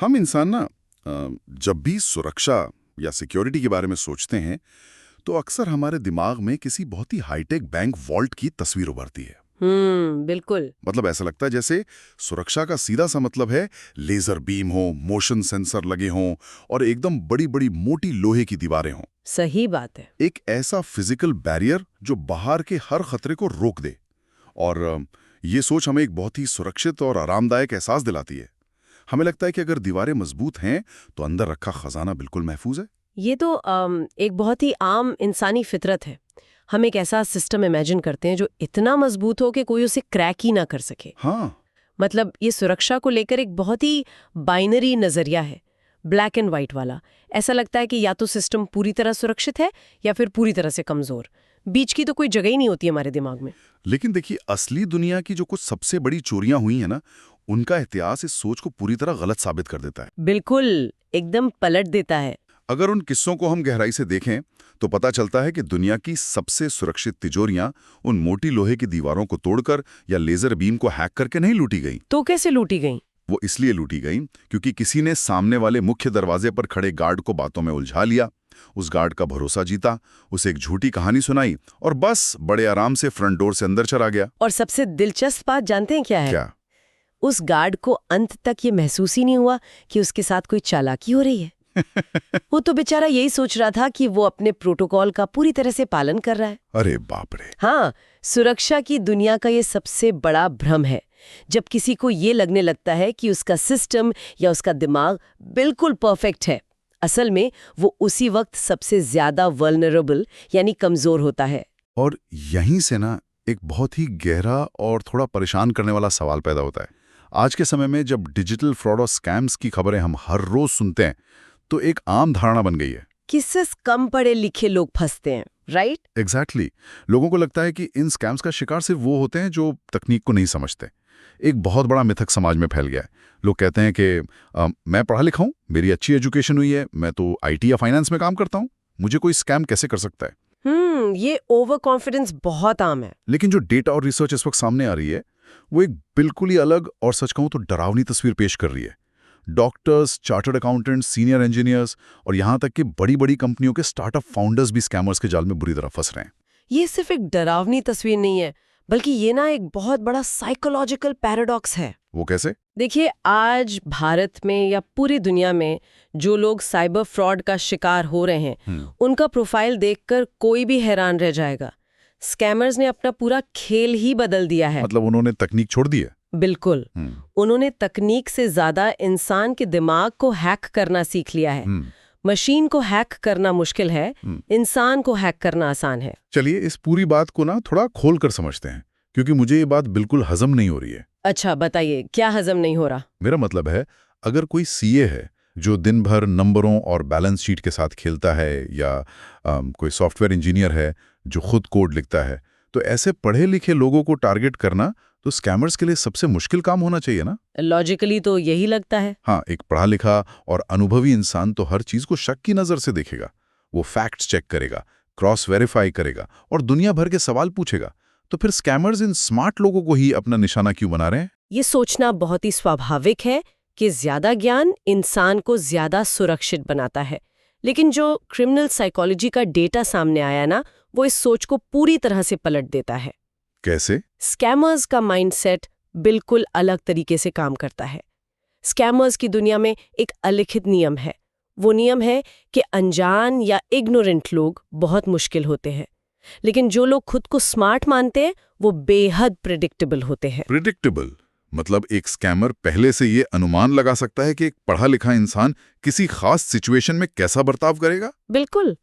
हम इंसान ना जब भी सुरक्षा या सिक्योरिटी के बारे में सोचते हैं तो अक्सर हमारे दिमाग में किसी बहुत ही हाईटेक बैंक वॉल्ट की तस्वीर उभरती है। बिल्कुल। मतलब ऐसा लगता है जैसे सुरक्षा का सीधा सा मतलब है लेजर बीम हो, मोशन सेंसर लगे हों और एकदम बड़ी बड़ी मोटी लोहे की दीवारें हों। सही बात है। एक ऐसा फिजिकल बैरियर जो बाहर के हर खतरे को रोक दे। और ये सोच हमें एक बहुत ही सुरक्षित और आरामदायक एहसास दिलाती है। हमें लगता है कि अगर दीवारें मजबूत हैं तो अंदर रखा खजाना बिल्कुल महफूज है। ये तो एक बहुत ही आम इंसानी फितरत है। हम एक ऐसा सिस्टम इमेजिन करते हैं जो इतना मजबूत हो कि कोई उसे क्रैक ही ना कर सके। हाँ, मतलब ये सुरक्षा को लेकर एक बहुत ही बाइनरी नजरिया है, ब्लैक एंड व्हाइट वाला। ऐसा लगता है कि या तो सिस्टम पूरी तरह सुरक्षित है या फिर पूरी तरह से कमजोर। बीच की तो कोई जगह ही नहीं होती हमारे दिमाग में। लेकिन देखिए असली दुनिया की जो कुछ सबसे बड़ी चोरियां हुई हैं ना, उनका इतिहास इस सोच को पूरी तरह गलत साबित कर देता है। बिल्कुल, एकदम पलट देता है। अगर उन किस्सों को हम गहराई से देखें तो पता चलता है कि दुनिया की सबसे सुरक्षित तिजोरियां उन मोटी लोहे की दीवारों को तोड़कर या लेजर बीम को हैक करके नहीं लूटी गई। तो कैसे लूटी गई? वो इसलिए लूटी गई क्योंकि किसी ने सामने वाले मुख्य दरवाजे पर खड़े गार्ड को बातों में उलझा लिया, उस गार्ड का भरोसा जीता, उसे एक झूठी कहानी सुनाई और बस बड़े आराम से फ्रंट डोर से अंदर चला गया। और सबसे दिलचस्प बात जानते हैं क्या है? क्या? उस गार्ड को अंत तक ये महसूस ही नहीं हुआ कि उसके साथ कोई चालाकी हो रही है। वो तो बेचारा यही सोच रहा था कि वो अपने प्रोटोकॉल का पूरी तरह से पालन कर रहा है। अरे बाप रे! हाँ, सुरक्षा की दुनिया का ये सबसे बड़ा भ्रम है। जब किसी को ये लगने लगता है कि उसका सिस्टम या उसका दिमाग बिल्कुल परफेक्ट है, असल में वो उसी वक्त सबसे ज्यादा वल्नरेबल यानी कमजोर होता है। और यहीं से ना एक बहुत ही गहरा और थोड़ा परेशान करने वाला सवाल पैदा होता है। आज के समय में जब डिजिटल फ्रॉड और स्कैम्स की खबरें हम हर रोज सुनते हैं तो एक आम धारणा बन गई है कि सिर्फ कम पढ़े लिखे लोग फंसते हैं, राइट? एग्जैक्टली। लोगों को लगता है कि इन स्कैम्स का शिकार सिर्फ वो होते हैं जो तकनीक को नहीं समझते। एक बहुत बड़ा मिथक समाज में फैल गया है। लोग कहते हैं कि मैं पढ़ा लिखा हूं, मेरी अच्छी एजुकेशन हुई है, मैं तो आईटी या फाइनेंस में काम करता हूं, मुझे कोई स्कैम कैसे कर सकता है। ये ओवर कॉन्फिडेंस बहुत आम है। लेकिन जो डेटा और रिसर्च इस वक्त सामने आ रही है वो एक बिल्कुल ही अलग और सच कहूं तो डरावनी तस्वीर पेश कर रही है। Doctors, chartered accountants, senior engineers और यहां तक कि बड़ी बड़ी कंपनियों के स्टार्टअप फाउंडर्स भी स्कैमर्स के जाल में बुरी तरह फंस रहे हैं। ये सिर्फ एक डरावनी तस्वीर नहीं है, बल्कि ये ना एक बहुत बड़ा साइकोलॉजिकल पैराडॉक्स है। वो कैसे? देखिए, आज भारत में या पूरी दुनिया में जो लोग साइबर फ्रॉड का शिकार हो रहे हैं, उनका प्रोफाइल देखकर कोई भी हैरान रह जाएगा। स्कैमर्स ने अपना पूरा खेल ही बदल दिया है। मतलब उन्होंने तकनीक छोड़ दी है? बिल्कुल। उन्होंने तकनीक से ज्यादा इंसान के दिमाग को हैक करना सीख लिया है। मशीन को हैक करना मुश्किल है, इंसान को हैक करना आसान है। चलिए इस पूरी बात को ना थोड़ा खोल कर समझते हैं, क्योंकि मुझे ये बात बिल्कुल हजम नहीं हो रही है। अच्छा, बताइए क्या हजम नहीं हो रहा? मेरा मतलब है, अगर कोई सीए है जो दिन भर नंबरों और बैलेंस शीट के साथ खेलता है या कोई सॉफ्टवेयर इंजीनियर है जो खुद कोड लिखता है, तो ऐसे पढ़े लिखे लोगों को टारगेट करना तो स्कैमर्स के लिए सबसे मुश्किल काम होना चाहिए ना? लॉजिकली तो यही लगता है। हाँ, एक पढ़ा लिखा और अनुभवी इंसान तो हर चीज को शक की नजर से देखेगा। वो फैक्ट्स चेक करेगा, क्रॉस वेरीफाई करेगा और दुनिया भर के सवाल पूछेगा। तो फिर स्कैमर्स इन स्मार्ट लोगों को ही अपना निशाना क्यों बना रहे हैं? ये सोचना बहुत ही स्वाभाविक है कि ज्यादा ज्ञान इंसान को ज्यादा सुरक्षित बनाता है। लेकिन जो क्रिमिनल साइकोलॉजी का डेटा सामने आया ना, वो इस सोच को पूरी तरह से पलट देता है। कैसे? स्कैमर्स का माइंडसेट बिल्कुल अलग तरीके से काम करता है। स्कैमर्स की दुनिया में एक अलिखित नियम है। वो नियम है कि अनजान या इग्नोरेंट लोग बहुत मुश्किल होते हैं, लेकिन जो लोग खुद को स्मार्ट मानते हैं वो बेहद प्रेडिक्टेबल होते हैं। प्रेडिक्टेबल मतलब एक स्कैमर पहले से ये अनुमान लगा सकता है कि एक पढ़ा लिखा इंसान किसी खास सिचुएशन में कैसा बर्ताव करेगा? बिल्कुल,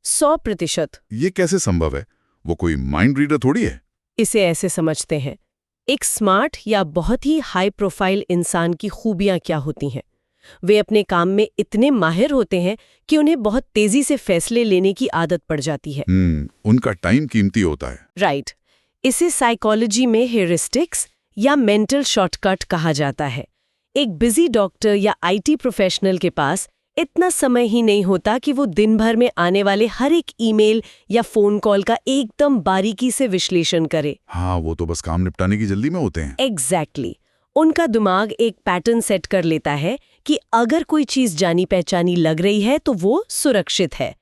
100%। ये कैसे संभव है? वो कोई माइंड रीडर थोड़ी है। इसे ऐसे समझते हैं, एक स्मार्ट या बहुत ही हाई प्रोफाइल इंसान की खूबियां क्या होती हैं। वे अपने काम में इतने माहिर होते हैं कि उन्हें बहुत तेजी से फैसले लेने की आदत पड़ जाती है। उनका टाइम कीमती होता है। राइट। इसे साइकोलॉजी में हेरिस्टिक्स या मेंटल शॉर्टकट कहा जाता है। एक बिजी डॉक्टर या आईटी प्रोफेशनल के पास इतना समय ही नहीं होता कि वो दिन भर में आने वाले हर एक ईमेल या फोन कॉल का एकदम बारीकी से विश्लेषण करे। हाँ, वो तो बस काम निपटाने की जल्दी में होते हैं। एग्जैक्टली। उनका दिमाग एक पैटर्न सेट कर लेता है कि अगर कोई चीज जानी पहचानी लग रही है तो वो सुरक्षित है।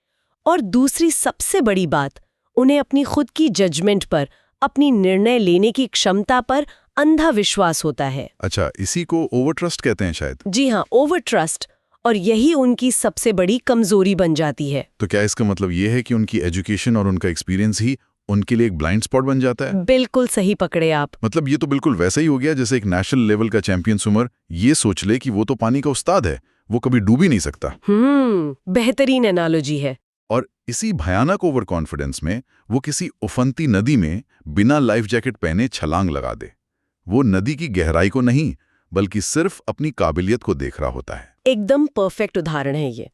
और दूसरी सबसे बड़ी बात, उन्हें अपनी खुद की जजमेंट पर, अपनी निर्णय लेने की क्षमता पर अंधा विश्वास होता है। अच्छा, इसी को ओवर ट्रस्ट कहते हैं शायद। जी हाँ, ओवर ट्रस्ट। और यही उनकी सबसे बड़ी कमजोरी बन जाती है। तो क्या इसका मतलब ये है कि उनकी एजुकेशन और उनका एक्सपीरियंस ही उनके लिए एक ब्लाइंड स्पॉट बन जाता है? बिल्कुल सही पकड़े आप। मतलब ये तो बिल्कुल वैसा ही हो गया जैसे एक नेशनल लेवल का चैंपियन स्विमर ये सोच ले कि वो तो पानी का उस्ताद है, वो कभी डूब ही नहीं सकता। बेहतरीन एनालॉजी है। और इसी भयानक ओवर कॉन्फिडेंस में वो किसी उफनती नदी में बिना लाइफ जैकेट पहने छलांग लगा दे। वो नदी की गहराई को नहीं, बल्कि सिर्फ अपनी काबिलियत को देख रहा होता है। एकदम परफेक्ट उदाहरण है ये।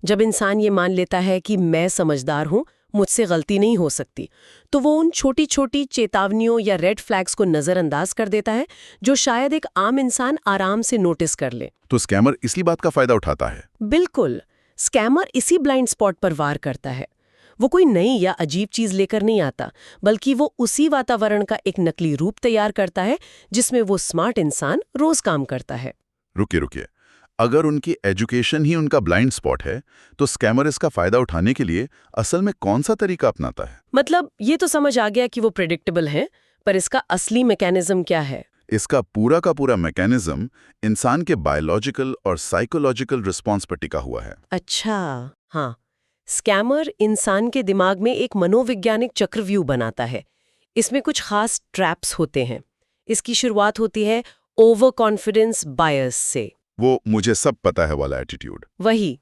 जब इंसान ये मान लेता है कि मैं समझदार हूं, मुझसे गलती नहीं हो सकती, तो वो उन छोटी छोटी चेतावनियों या रेड फ्लैग्स को नजरअंदाज कर देता है जो शायद एक आम इंसान आराम से नोटिस कर ले। तो स्कैमर इसी बात का फायदा उठाता है। बिल्कुल, स्कैमर इसी ब्लाइंड स्पॉट पर वार करता है। वो कोई नई या अजीब चीज लेकर नहीं आता, बल्कि वो उसी वातावरण का एक नकली रूप तैयार करता है जिसमें वो स्मार्ट इंसान रोज काम करता है। रुकिए, अगर उनकी एजुकेशन ही उनका ब्लाइंड स्पॉट है, तो स्कैमर इसका फायदा उठाने के लिए असल में कौन सा तरीका अपनाता है? मतलब ये तो समझ आ गया कि वो प्रेडिक्टेबल है, पर इसका असली मैकेनिज्म क्या है? इसका पूरा का पूरा मैकेनिज्म इंसान के बायोलॉजिकल और साइकोलॉजिकल रिस्पॉन्स पर टिका हुआ है। अच्छा, हाँ। स्कैमर इंसान के दिमाग में एक मनोवैज्ञानिक चक्रव्यूह बनाता है। इसमें कुछ खास ट्रैप्स होते हैं। इसकी शुरुआत होती है ओवर कॉन्फिडेंस बायस से। वो मुझे सब पता है वाला एटीट्यूड। वही।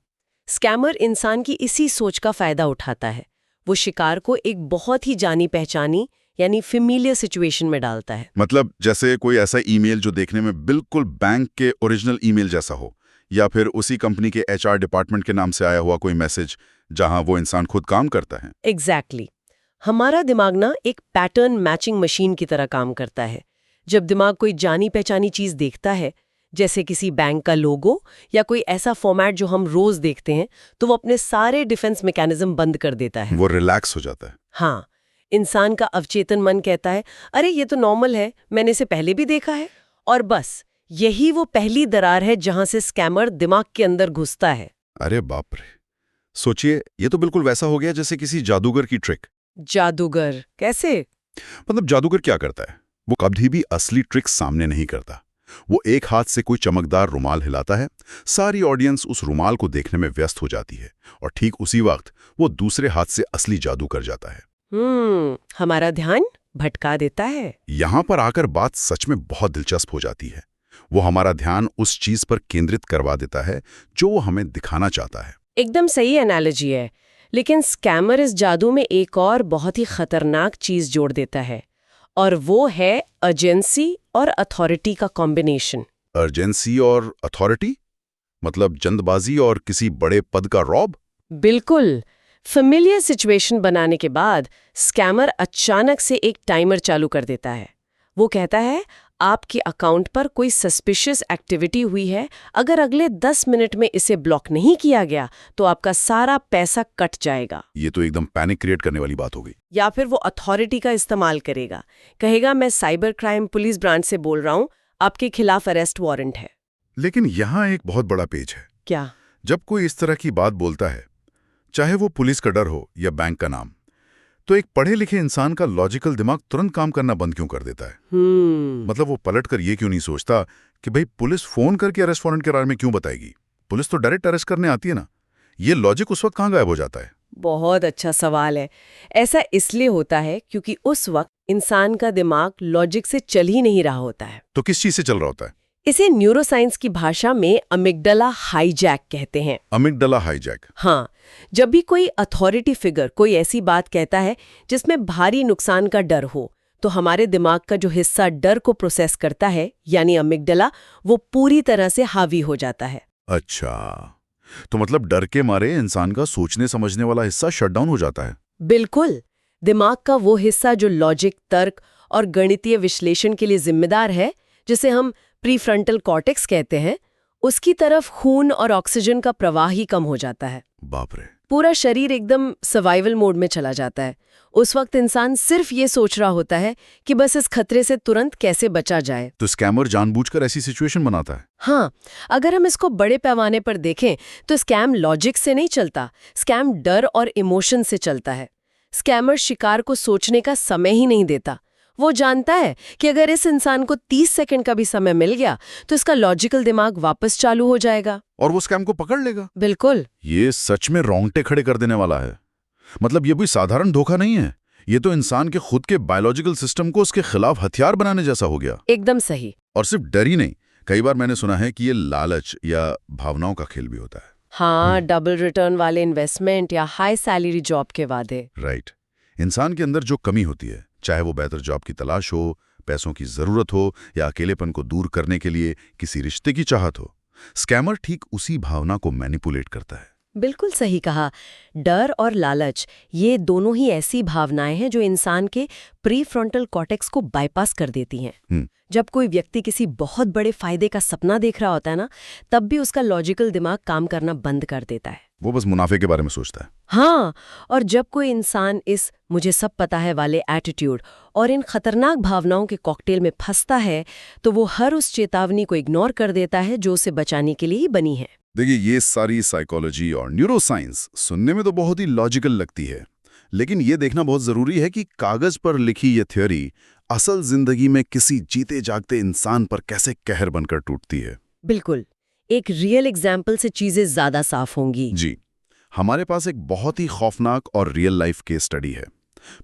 स्कैमर इंसान की इसी सोच का फायदा उठाता है। वो शिकार को एक बहुत ही जानी पहचानी यानी फेमिलियर सिचुएशन में डालता है। मतलब जैसे कोई ऐसा ईमेल जो देखने में बिल्कुल बैंक के ओरिजिनल ईमेल जैसा हो, या फिर उसी कंपनी के एचआर डिपार्टमेंट के नाम से आया हुआ कोई मैसेज जहां वो इंसान खुद काम करता है। एग्जैक्टली। हमारा दिमाग ना एक पैटर्न मैचिंग मशीन की तरह काम करता है। जब दिमाग कोई जानी पहचानी चीज देखता है, जैसे किसी बैंक का लोगो या कोई ऐसा फॉर्मेट जो हम रोज देखते हैं, तो वो अपने सारे डिफेंस मैकेनिज्म बंद कर देता है। वो रिलैक्स हो जाता है। हाँ, इंसान का अवचेतन मन कहता है, अरे ये तो नॉर्मल है, मैंने इसे पहले भी देखा है। और बस यही वो पहली दरार है जहां से स्कैमर दिमाग के अंदर घुसता है। अरे बाप रे, सोचिए, ये तो बिल्कुल वैसा हो गया जैसे किसी जादूगर की ट्रिक। जादूगर कैसे? मतलब जादूगर क्या करता है? वो कभी भी असली ट्रिक सामने नहीं करता। वो एक हाथ से कोई चमकदार रुमाल हिलाता है, सारी ऑडियंस उस रुमाल को देखने में व्यस्त हो जाती है, और ठीक उसी वक्त वो दूसरे हाथ से असली जादू कर जाता है। हमारा ध्यान भटका देता है। यहां पर आकर बात सच में बहुत दिलचस्प हो जाती है। वो हमारा ध्यान उस चीज पर केंद्रित करवा देता है जो वो हमें दिखाना चाहता है। एकदम सही एनालॉजी है। लेकिन स्कैमर इस जादू में एक और बहुत ही खतरनाक चीज जोड़ देता है, और वो है अर्जेंसी और अथॉरिटी का कॉम्बिनेशन। अर्जेंसी और अथॉरिटी? मतलब जल्दबाजी और किसी बड़े पद का रौब? बिल्कुल। फेमिलियर सिचुएशन बनाने के बाद स्कैमर अचानक से एक टाइमर चालू कर देता है। वो कहता है, आपके अकाउंट पर कोई सस्पिशियस एक्टिविटी हुई है, अगर अगले 10 मिनट में इसे ब्लॉक नहीं किया गया तो आपका सारा पैसा कट जाएगा। ये तो एकदम पैनिक क्रिएट करने वाली बात हो गई। या फिर वो अथॉरिटी का इस्तेमाल करेगा, कहेगा मैं साइबर क्राइम पुलिस ब्रांच से बोल रहा हूं, आपके खिलाफ अरेस्ट वारंट है। लेकिन यहाँ एक बहुत बड़ा पेच है। क्या? जब कोई इस तरह की बात बोलता है, चाहे वो पुलिस का डर हो या बैंक का नाम, तो एक पढ़े लिखे इंसान का लॉजिकल दिमाग तुरंत काम करना बंद क्यों कर देता है? मतलब वो पलट कर ये क्यों नहीं सोचता कि भाई पुलिस फोन करके अरेस्ट वारंट के बारे में क्यों बताएगी? पुलिस तो डायरेक्ट अरेस्ट करने आती है ना। ये लॉजिक उस वक्त कहाँ गायब हो जाता है? बहुत अच्छा सवाल है। ऐसा इसलिए होता है क्योंकि उस वक्त इंसान का दिमाग लॉजिक से चल ही नहीं रहा होता है। तो किस चीज से चल रहा होता है? इसे न्यूरोसाइंस की भाषा में अमिगडाला हाईजैक कहते हैं। Amygdala hijack? हाँ, जब भी कोई अथॉरिटी फिगर कोई ऐसी बात कहता है जिसमें भारी नुकसान का डर हो, तो हमारे दिमाग का जो हिस्सा डर को प्रोसेस करता है यानी अमिगडाला, वो पूरी तरह से हावी हो जाता है। अच्छा, तो मतलब डर के मारे इंसान का सोचने समझने वाला हिस्सा शटडाउन हो जाता है? बिल्कुल। दिमाग का वो हिस्सा जो लॉजिक, तर्क और गणितीय विश्लेषण के लिए जिम्मेदार है, जिसे हम प्रीफ्रंटल कॉर्टेक्स कहते हैं, उसकी तरफ खून और ऑक्सीजन का प्रवाह ही कम हो जाता है। बाप रे, पूरा शरीर एकदम सर्वाइवल मोड में चला जाता है। उस वक्त इंसान सिर्फ ये सोच रहा होता है कि बस इस खतरे से तुरंत कैसे बचा जाए। तो स्कैमर जानबूझकर ऐसी सिचुएशन बनाता है। हाँ, अगर हम इसको बड़े पैमाने पर देखें तो स्कैम लॉजिक से नहीं चलता, स्कैम डर और इमोशन से चलता है। स्कैमर शिकार को सोचने का समय ही नहीं देता। वो जानता है कि अगर इस इंसान को 30 सेकंड का भी समय मिल गया तो इसका लॉजिकल दिमाग वापस चालू हो जाएगा और वो स्कैम को पकड़ लेगा। बिल्कुल। ये सच में रोंगटे खड़े कर देने वाला है। मतलब ये कोई साधारण धोखा नहीं है, ये तो इंसान के खुद के बायोलॉजिकल सिस्टम को उसके खिलाफ हथियार बनाने जैसा हो गया। एकदम सही। और सिर्फ डर ही नहीं, कई बार मैंने सुना है कि ये लालच या भावनाओं का खेल भी होता है। हाँ, डबल रिटर्न वाले इन्वेस्टमेंट या हाई सैलरी जॉब के वादे। राइट। इंसान के अंदर जो कमी होती है, चाहे वो बेहतर जॉब की तलाश हो, पैसों की जरूरत हो या अकेलेपन को दूर करने के लिए किसी रिश्ते की चाहत हो, स्कैमर ठीक उसी भावना को मैनिपुलेट करता है। बिल्कुल सही कहा। डर और लालच, ये दोनों ही ऐसी भावनाएं हैं जो इंसान के प्रीफ्रंटल कॉर्टेक्स को बाईपास कर देती हैं। जब कोई व्यक्ति किसी बहुत बड़े फायदे का सपना देख रहा होता है ना, तब भी उसका लॉजिकल दिमाग काम करना बंद कर देता है। वो बस मुनाफे के बारे में सोचता है। हाँ, और जब कोई इंसान इस मुझे सब पता है वाले एटीट्यूड और इन खतरनाक भावनाओं के कॉकटेल में फंसता है, तो वो हर उस चेतावनी को इग्नोर कर देता है जो उसे बचाने के लिए ही बनी है। देखिए, ये सारी साइकोलॉजी और न्यूरोसाइंस सुनने में तो बहुत ही लॉजिकल लगती है, लेकिन ये देखना बहुत जरूरी है कि कागज पर लिखी ये थ्योरी असल जिंदगी में किसी जीते जागते इंसान पर कैसे कहर बनकर टूटती है। बिल्कुल, एक रियल एग्जाम्पल से चीजें ज्यादा साफ होंगी। जी, हमारे पास एक बहुत ही खौफनाक और रियल लाइफ केस स्टडी है।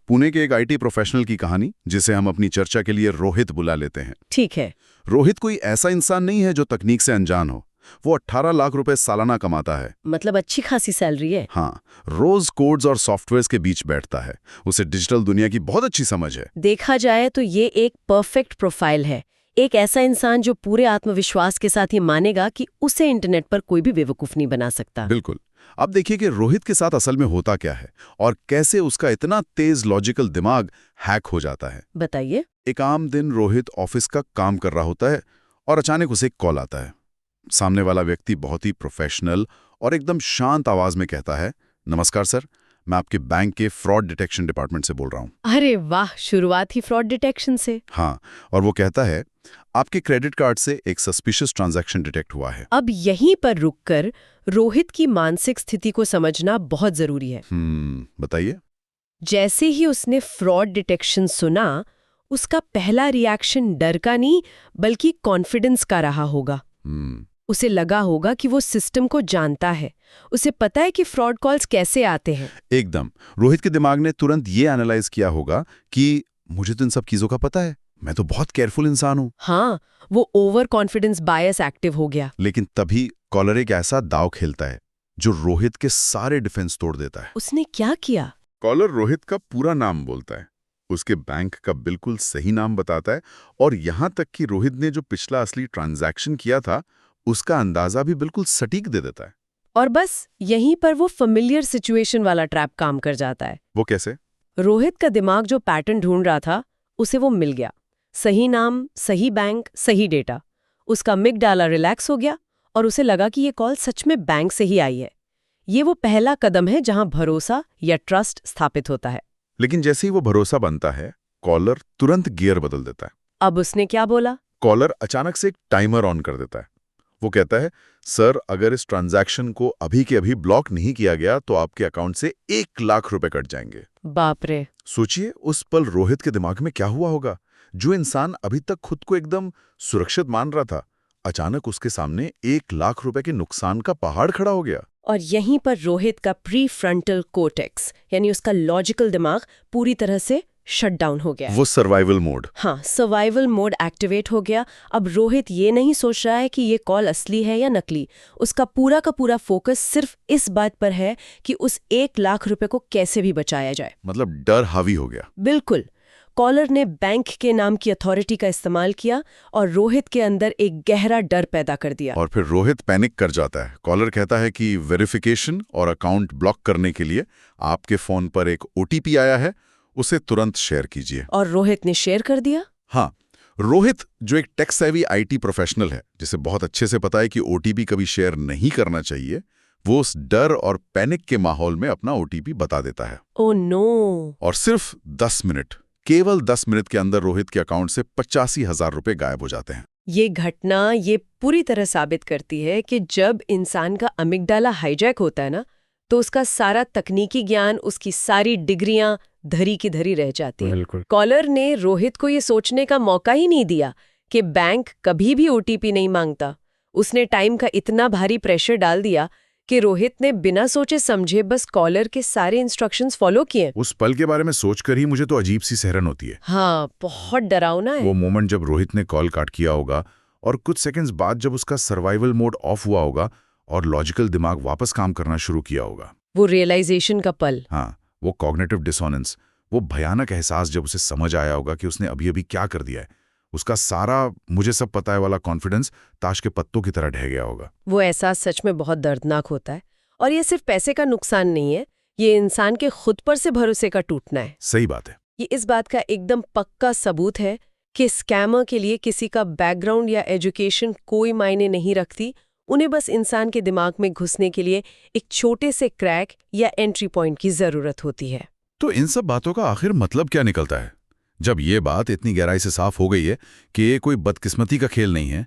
पुणे के एक आईटी प्रोफेशनल की कहानी, जिसे हम अपनी चर्चा के लिए रोहित बुला लेते हैं। ठीक है। रोहित कोई ऐसा इंसान नहीं है जो तकनीक से अनजान हो। वो 18 लाख रुपए सालाना कमाता है। मतलब अच्छी खासी सैलरी है। हाँ, रोज कोड्स और सॉफ्टवेयर्स के बीच बैठता है। उसे डिजिटल दुनिया की बहुत अच्छी समझ है। देखा जाए तो ये एक परफेक्ट प्रोफाइल है। एक ऐसा इंसान जो पूरे आत्मविश्वास के साथ ये मानेगा कि उसे इंटरनेट पर कोई भी बेवकूफ नहीं बना सकता। बिल्कुल। अब देखिए कि रोहित के साथ असल में होता क्या है और कैसे उसका इतना तेज लॉजिकल दिमाग हैक हो जाता है। बताइए। एक आम दिन रोहित ऑफिस का काम कर रहा होता है और अचानक उसे एक कॉल आता है। सामने वाला व्यक्ति बहुत ही प्रोफेशनल और एकदम शांत आवाज में कहता है, नमस्कार सर, मैं आपके बैंक के फ्रॉड डिटेक्शन डिपार्टमेंट से बोल रहा हूं। अरे वाह, शुरुआत ही फ्रॉड डिटेक्शन से। हाँ, और वो कहता है, आपके क्रेडिट कार्ड से एक सस्पिशियस ट्रांजैक्शन डिटेक्ट हुआ है। अब यहीं पर रुककर रोहित की मानसिक स्थिति को समझना बहुत जरूरी है। बताइए। जैसे ही उसने फ्रॉड डिटेक्शन सुना, उसका पहला रिएक्शन डर का नहीं बल्कि कॉन्फिडेंस का रहा होगा। उसे लगा होगा कि वो सिस्टम को जानता है, उसे पता है कि फ्रॉड कॉल्स कैसे आते हैं। एकदम। रोहित के दिमाग ने तुरंत ये एनालाइज किया होगा कि मुझे तो इन सब चीजों का पता है, मैं तो बहुत केयरफुल इंसान हूं। हाँ, वो ओवर कॉन्फिडेंस बायस एक्टिव हो गया। लेकिन तभी कॉलर एक ऐसा दाव खेलता है जो रोहित के सारे डिफेंस तोड़ देता है। उसने क्या किया? कॉलर रोहित का पूरा नाम बोलता है, उसके बैंक का बिल्कुल सही नाम बताता है और यहां तक कि रोहित ने जो पिछला असली ट्रांजैक्शन किया था उसका अंदाजा भी बिल्कुल सटीक दे देता है। और बस यहीं पर वो फेमिलियर सिचुएशन वाला ट्रैप काम कर जाता है। वो कैसे? रोहित का दिमाग जो पैटर्न ढूंढ रहा था उसे वो मिल गया। सही नाम, सही बैंक, सही डेटा। उसका मिगडाला रिलैक्स हो गया और उसे लगा कि ये कॉल सच में बैंक से ही आई है। ये वो पहला कदम है जहां भरोसा या ट्रस्ट स्थापित होता है। लेकिन जैसे ही वो भरोसा बनता है, कॉलर तुरंत गियर बदल देता है। अब उसने क्या बोला? कॉलर अचानक से एक टाइमर ऑन कर देता है। वो कहता है, सर, अगर इस ट्रांजैक्शन को अभी के अभी ब्लॉक नहीं किया गया तो आपके अकाउंट से 1 लाख रुपए कट जाएंगे। बाप रे। सोचिए उस पल रोहित के दिमाग में क्या हुआ होगा। जो इंसान अभी तक खुद को एकदम सुरक्षित मान रहा था, अचानक उसके सामने 1 लाख रुपए के नुकसान का पहाड़ खड़ा हो गया। और यहीं पर रोहित का प्रीफ्रंटल कोर्टेक्स यानी उसका लॉजिकल दिमाग पूरी तरह से शट डाउन हो गया। वो सर्वाइवल मोड। हाँ, सर्वाइवल मोड एक्टिवेट हो गया। अब रोहित ये नहीं सोच रहा है कि ये कॉल असली है या नकली। उसका पूरा का पूरा फोकस सिर्फ इस बात पर है कि उस 1 लाख रुपए को कैसे भी बचाया जाए। मतलब डर हावी हो गया। बिल्कुल। कॉलर ने बैंक के नाम की अथॉरिटी का इस्तेमाल किया और रोहित के अंदर एक गहरा डर पैदा कर दिया। और फिर रोहित पैनिक कर जाता है। कॉलर कहता है कि वेरिफिकेशन और अकाउंट ब्लॉक करने के लिए आपके फोन पर एक OTP आया है, उसे तुरंत शेयर कीजिए। और रोहित ने शेयर कर दिया। हाँ, रोहित जो एक टेक सेवी IT प्रोफेशनल है, जिसे बहुत अच्छे से पता है कि OTP कभी शेयर नहीं करना चाहिए, वो उस डर और पैनिक के माहौल में अपना ओटीपी बता देता है। Oh no. और सिर्फ 10 मिनट, केवल 10 मिनट के अंदर रोहित के अकाउंट से 85,000 रुपए गायब हो जाते हैं। ये घटना ये पूरी तरह साबित करती है कि जब इंसान का अमिगडाला हाईजैक होता है ना, तो उसका सारा तकनीकी ज्ञान, उसकी सारी डिग्रियां धरी की धरी रह जाती हैं। बिल्कुल। कॉलर ने रोहित को ये सोचने का मौका ही नहीं दिया कि बैंक कभी भी ओटीपी नहीं मांगता। उसने टाइम का इतना भारी प्रेशर डाल दिया कि रोहित ने बिना सोचे समझे बस कॉलर के सारे इंस्ट्रक्शंस फॉलो किए। उस पल के बारे में सोचकर ही मुझे तो अजीब सी सिहरन होती है। हाँ, बहुत डरावना है। वो मोमेंट जब रोहित ने कॉल काट किया होगा और कुछ सेकंड्स बाद जब उसका सर्वाइवल मोड ऑफ हुआ होगा और लॉजिकल दिमाग वापस काम करना शुरू किया होगा। वो रियलाइजेशन का पल। हाँ, वो कॉग्निटिव डिसोनेंस, वो भयानक एहसास जब उसे समझ आया होगा कि उसने अभी अभी क्या कर दिया है। उसका सारा मुझे सब पता है वाला कॉन्फिडेंस ताश के पत्तों की तरह ढह गया होगा। वो एहसास सच में बहुत दर्दनाक होता है। और ये सिर्फ पैसे का नुकसान नहीं है, ये इंसान के खुद पर से भरोसे का टूटना है। सही बात है। ये इस बात का एकदम पक्का सबूत है कि स्कैमर के लिए किसी का बैकग्राउंड या एजुकेशन कोई मायने नहीं रखती। उन्हें बस इंसान के दिमाग में घुसने के लिए एक छोटे से क्रैक या एंट्री पॉइंट की जरूरत होती है। तो इन सब बातों का आखिर मतलब क्या निकलता है? जब ये बात इतनी गहराई से साफ हो गई है कि ये कोई बदकिस्मती का खेल नहीं है,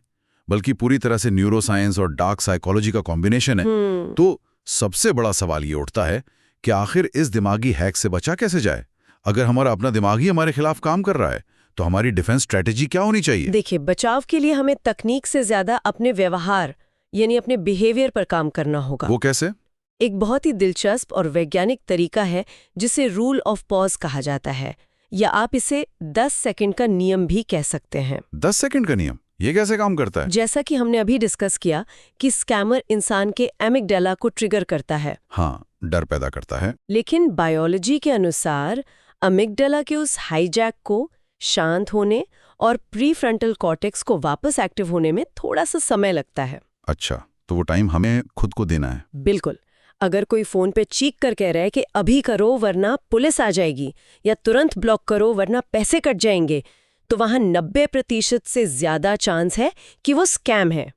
बल्कि पूरी तरह से न्यूरोसाइंस और डार्क साइकोलॉजी का कॉम्बिनेशन है, तो सबसे बड़ा सवाल ये उठता है कि आखिर इस दिमागी हैक से बचा कैसे जाए? अगर हमारा अपना दिमाग ही हमारे खिलाफ काम कर रहा है, तो हमारी डिफेंस स्ट्रेटेजी क्या होनी चाहिए? देखिए, बचाव के लिए हमें तकनीक से ज्यादा अपने व्यवहार यानी अपने बिहेवियर पर काम करना होगा। वो कैसे? एक बहुत ही दिलचस्प और वैज्ञानिक तरीका है जिसे रूल ऑफ पॉज कहा जाता है, या आप इसे 10 सेकंड का नियम भी कह सकते हैं। 10 सेकंड का नियम, ये कैसे काम करता है? जैसा कि हमने अभी डिस्कस किया कि स्कैमर इंसान के एमिगडाला को ट्रिगर करता है। हाँ, डर पैदा करता है। लेकिन बायोलॉजी के अनुसार अमिगडाला के उस हाईजैक को शांत होने और प्रीफ्रंटल कॉर्टेक्स को वापस एक्टिव होने में थोड़ा सा समय लगता है। अच्छा, तो वो टाइम हमें खुद को देना है। बिल्कुल। अगर कोई फोन पे चीख कर कह रहा है कि अभी करो वरना पुलिस आ जाएगी, या तुरंत ब्लॉक करो वरना पैसे कट जाएंगे, तो वहां 90% से ज्यादा चांस है कि वो स्कैम है।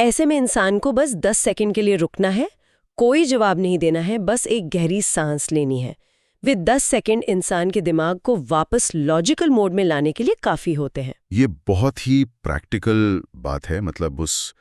ऐसे में इंसान को बस 10 सेकंड के लिए रुकना है, कोई जवाब नहीं देना है, बस एक गहरी सांस लेनी है। वे 10 सेकंड इंसान के दिमाग को वापस लॉजिकल मोड में लाने के लिए काफी होते हैं। ये बहुत ही प्रैक्टिकल बात है, मतलब उस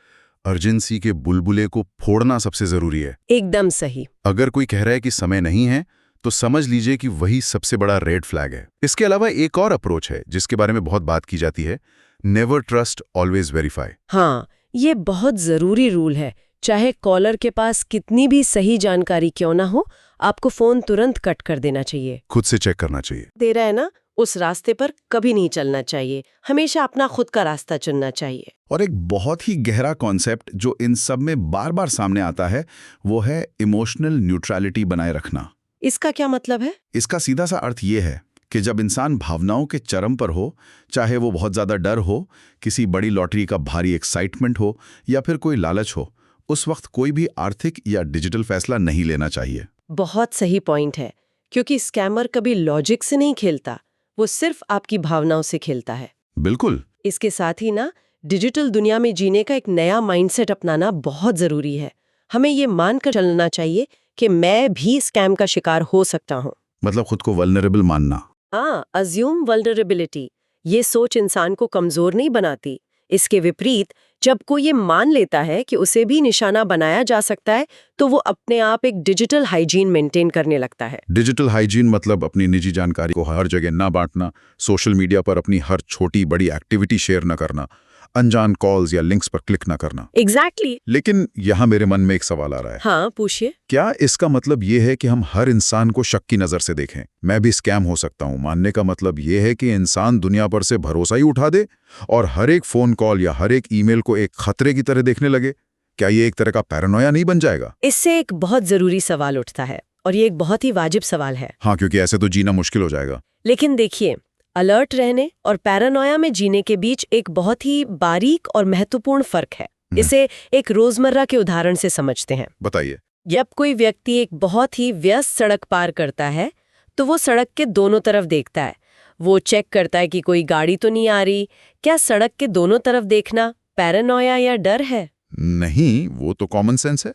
अर्जेंसी के बुलबुले को फोड़ना सबसे जरूरी है। एकदम सही। अगर कोई कह रहा है कि समय नहीं है, तो समझ लीजिए कि वही सबसे बड़ा रेड फ्लैग है। इसके अलावा एक और अप्रोच है जिसके बारे में बहुत बात की जाती है, नेवर ट्रस्ट ऑलवेज वेरीफाई। हाँ, ये बहुत जरूरी रूल है। चाहे कॉलर के पास कितनी भी सही जानकारी क्यों ना हो, आपको फोन तुरंत कट कर देना चाहिए। खुद से चेक करना चाहिए। दे रहा है ना, उस रास्ते पर कभी नहीं चलना चाहिए। हमेशा अपना खुद का रास्ता चुनना चाहिए। और एक बहुत ही गहरा कॉन्सेप्ट जो इन सब में बार बार सामने आता है, वो है इमोशनल न्यूट्रलिटी बनाए रखना। इसका क्या मतलब है? इसका सीधा सा अर्थ ये है कि जब इंसान भावनाओं के चरम पर हो, चाहे वो बहुत ज्यादा डर हो, किसी बड़ी लॉटरी का भारी एक्साइटमेंट हो या फिर कोई लालच हो, उस वक्त कोई भी आर्थिक या डिजिटल फैसला नहीं लेना चाहिए। बहुत सही पॉइंट है, क्योंकि स्कैमर कभी लॉजिक से नहीं खेलता, वो सिर्फ आपकी भावनाओं से खेलता है। बिल्कुल। इसके साथ ही ना, डिजिटल दुनिया में जीने का एक नया माइंडसेट अपनाना बहुत जरूरी है। हमें ये मानकर चलना चाहिए कि मैं भी स्कैम का शिकार हो सकता हूँ। मतलब खुद को वल्नरेबल मानना। हाँ, अज्यूम वल्नरेबिलिटी। ये सोच इंसान को कमजोर नहीं बनाती। इसके विपरीत, जब कोई ये मान लेता है कि उसे भी निशाना बनाया जा सकता है, तो वो अपने आप एक डिजिटल हाइजीन मेंटेन करने लगता है। डिजिटल हाइजीन मतलब अपनी निजी जानकारी को हर जगह ना बांटना, सोशल मीडिया पर अपनी हर छोटी बड़ी एक्टिविटी शेयर न करना, अनजान कॉल्स या लिंक्स पर क्लिक ना करना। एग्जैक्टली। लेकिन यहाँ मेरे मन में एक सवाल आ रहा है। हाँ, पूछिए। क्या इसका मतलब ये है कि हम हर इंसान को शक की नजर से देखें? मैं भी स्कैम हो सकता हूँ मानने का मतलब ये है कि इंसान दुनिया पर से भरोसा ही उठा दे और हर एक फोन कॉल या हर एक ईमेल को एक खतरे की तरह देखने लगे? क्या ये एक तरह का पैरानोया नहीं बन जाएगा? इससे एक बहुत जरूरी सवाल उठता है, और ये एक बहुत ही वाजिब सवाल है। हाँ, क्योंकि ऐसे तो जीना मुश्किल हो जाएगा। लेकिन देखिए, अलर्ट रहने और पैरानोया में जीने के बीच एक बहुत ही बारीक और महत्वपूर्ण फर्क है। इसे एक रोजमर्रा के उदाहरण से समझते हैं। बताइए। जब कोई व्यक्ति एक बहुत ही व्यस्त सड़क पार करता है, तो वो सड़क के दोनों तरफ देखता है। वो चेक करता है कि कोई गाड़ी तो नहीं आ रही। क्या सड़क के दोनों तरफ देखना पैरानोया या डर है? नहीं, वो तो कॉमन सेंस है।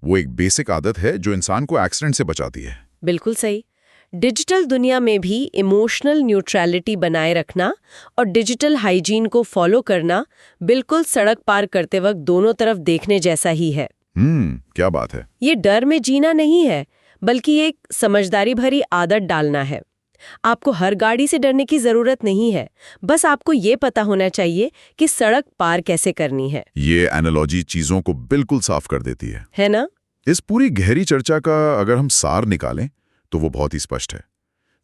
वो एक बेसिक आदत है जो इंसान को एक्सीडेंट से बचाती है। बिल्कुल सही। डिजिटल दुनिया में भी इमोशनल न्यूट्रलिटी बनाए रखना और डिजिटल हाइजीन को फॉलो करना बिल्कुल सड़क पार करते वक्त दोनों तरफ देखने जैसा ही है। क्या बात है। ये डर में जीना नहीं है, बल्कि एक समझदारी भरी आदत डालना है। आपको हर गाड़ी से डरने की जरूरत नहीं है, बस आपको ये पता होना चाहिए कि सड़क पार कैसे करनी है। ये एनालॉजी चीजों को बिल्कुल साफ कर देती है ना? इस पूरी गहरी चर्चा का अगर हम सार निकालें तो वो बहुत ही स्पष्ट है।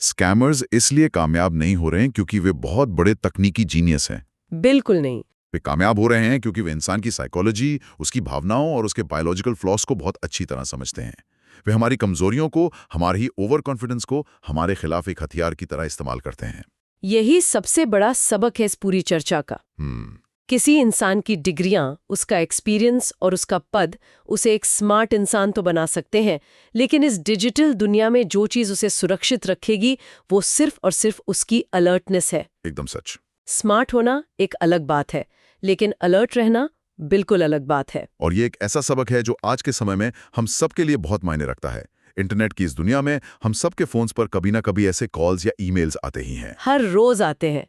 स्कैमर्स इसलिए कामयाब नहीं हो रहे हैं क्योंकि वे बहुत बड़े तकनीकी जीनियस हैं। बिल्कुल नहीं। वे कामयाब हो रहे हैं क्योंकि वे इंसान की साइकोलॉजी, उसकी भावनाओं और उसके बायोलॉजिकल फ्लॉस को बहुत अच्छी तरह समझते हैं। वे हमारी कमजोरियों को, हमारे ही ओवर कॉन्फिडेंस को हमारे खिलाफ एक हथियार की तरह इस्तेमाल करते हैं। यही सबसे बड़ा सबक है इस पूरी चर्चा का। किसी इंसान की डिग्रियां, उसका एक्सपीरियंस और उसका पद उसे एक स्मार्ट इंसान तो बना सकते हैं, लेकिन इस डिजिटल दुनिया में जो चीज उसे सुरक्षित रखेगी वो सिर्फ और सिर्फ उसकी अलर्टनेस है। एकदम सच। स्मार्ट होना एक अलग बात है, लेकिन अलर्ट रहना बिल्कुल अलग बात है। और ये एक ऐसा सबक है जो आज के समय में हम सबके लिए बहुत मायने रखता है। इंटरनेट की इस दुनिया में हम सबके फोन्स पर कभी ना कभी ऐसे कॉल्स या ईमेल्स आते ही हैं। हर रोज आते हैं।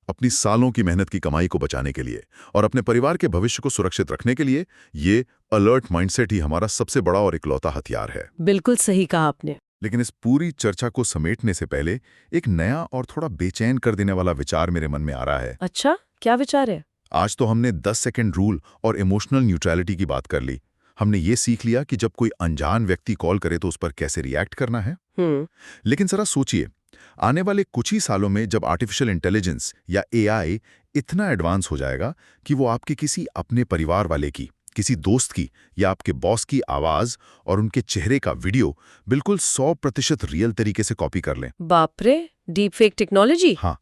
अपनी सालों की मेहनत की कमाई को बचाने के लिए और अपने परिवार के भविष्य को सुरक्षित रखने के लिए ये अलर्ट माइंडसेट ही हमारा सबसे बड़ा और इकलौता हथियार है। बिल्कुल सही कहा आपने। लेकिन इस पूरी चर्चा को समेटने से पहले एक नया और थोड़ा बेचैन कर देने वाला विचार मेरे मन में आ रहा है। अच्छा, क्या विचार है? आज तो हमने 10 सेकंड रूल और इमोशनल न्यूट्रलिटी की बात कर ली। हमने ये सीख लिया कि जब कोई अनजान व्यक्ति कॉल करे तो उस पर कैसे रिएक्ट करना है। लेकिन जरा सोचिए, आने वाले कुछ ही सालों में जब आर्टिफिशियल इंटेलिजेंस या एआई इतना एडवांस हो जाएगा कि वो आपके किसी अपने परिवार वाले की, किसी दोस्त की या आपके बॉस की आवाज और उनके चेहरे का वीडियो बिल्कुल 100% रियल तरीके से कॉपी कर लें। बाप रे, डीप फेक टेक्नोलॉजी। हाँ,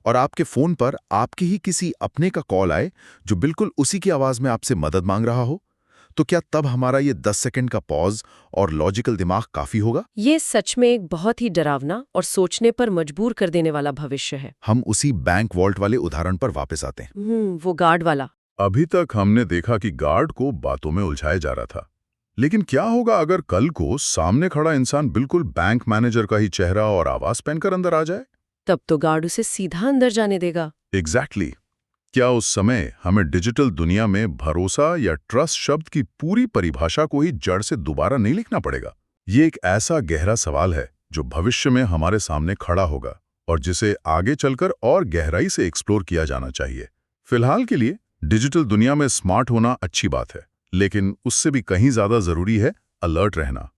और आपके फोन पर आपके ही किसी अपने का कॉल आए जो बिल्कुल उसी की आवाज में आपसे मदद मांग रहा हो, तो क्या तब हमारा ये 10 सेकंड का पॉज और लॉजिकल दिमाग काफी होगा? ये सच में एक बहुत ही डरावना और सोचने पर मजबूर कर देने वाला भविष्य है। हम उसी बैंक वॉल्ट वाले उदाहरण पर वापस आते हैं। वो गार्ड वाला। अभी तक हमने देखा कि गार्ड को बातों में उलझाया जा रहा था, लेकिन क्या होगा अगर कल को सामने खड़ा इंसान बिल्कुल बैंक मैनेजर का ही चेहरा और आवाज पहनकर अंदर आ जाए? तब तो गार्ड उसे सीधा अंदर जाने देगा। एग्जैक्टली। क्या उस समय हमें डिजिटल दुनिया में भरोसा या ट्रस्ट शब्द की पूरी परिभाषा को ही जड़ से दोबारा नहीं लिखना पड़ेगा? ये एक ऐसा गहरा सवाल है जो भविष्य में हमारे सामने खड़ा होगा और जिसे आगे चलकर और गहराई से एक्सप्लोर किया जाना चाहिए। फिलहाल के लिए डिजिटल दुनिया में स्मार्ट होना अच्छी बात है, लेकिन उससे भी कहीं ज्यादा जरूरी है अलर्ट रहना।